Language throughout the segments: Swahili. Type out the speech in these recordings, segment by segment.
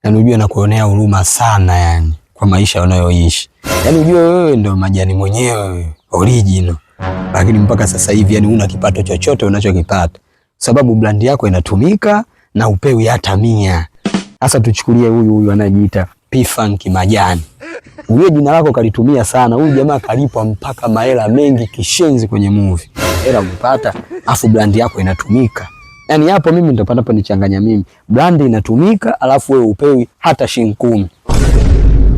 Yaani unajua nakuonea huruma sana yani kwa maisha unayoishi. Yaani unajua wewe ndio majani mwenyewe original. Lakini mpaka sasa hivi yani una kipato chochote unachokipata. Sababu brand yako inatumika na upewi hata 100. Sasa tuchukulie huyu anajiita P-Funk Majani. Huyo jina lako kalitumia sana. Huyu jamaa kalipwa mpaka mahela mengi kishenzi kwenye movie. Hela umepata, afu brand yako inatumika. Yaani hapo mimi nitapata hapa nichanganya mimi. Brand inatumika alafu wewe upewi hata shilingi 10.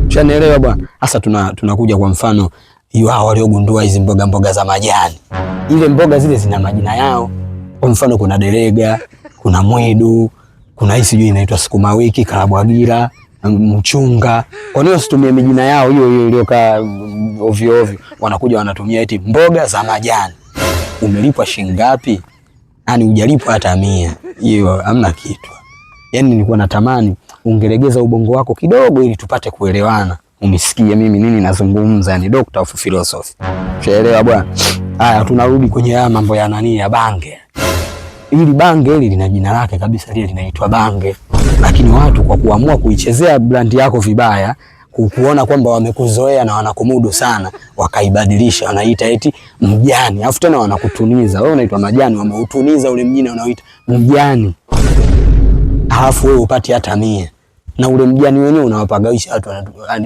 Ushanielewa bwana? Sasa tunakuja kwa mfano hiyo hao waliogundua hizi mboga za majani. Ile mboga zile zina majina yao. Kwa mfano kuna delega, kuna mwedu, kuna hii sijui inaitwa sukuma wiki, karabwagira, mchunga. Kwa nini usitumie majina yao hiyo iliyokaa ovyo ovyo? Wanakuja wanatumia eti mboga za majani. Umelipwa shilingi ngapi? Yaani hujalipwa hata 100. Hiyo hamna kitu. Yaani nilikuwa natamani ungelegeza ubongo wako kidogo ili tupate kuelewana. Unisikie mimi nini nazungumza, yani Doctor of Philosophy. Unaelewa bwana? Haya tunarudi kwenye haya mambo ya nani ya bange. Hili bange hili lina jina lake kabisa, lile linaitwa bange. Lakini watu kwa kuamua kuichezea brand yako vibaya, kuona kwamba wamekuzoea na wanakumudu sana, wakaibadilisha wanaita eti mjani. Alafu tena wanakutuniza. Wewe unaitwa majani, wameutuniza ule mjini unaoita mjani. Alafu wewe upati hata 100. Na ule mjani wenyewe unawapagawisha watu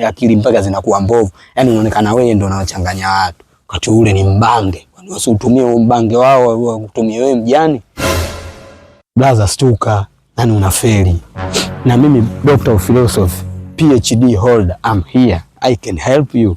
akili mpaka zinakuwa mbovu. Yaani unaonekana wewe ndio unawachanganya watu. Wakati ule ni mbange. Kwani wasiutumie mbange wao kutumia wewe mjani? Blaza stuka, yani unafeli. Na mimi Doctor of Philosophy, PhD holder, I'm here. I can help you.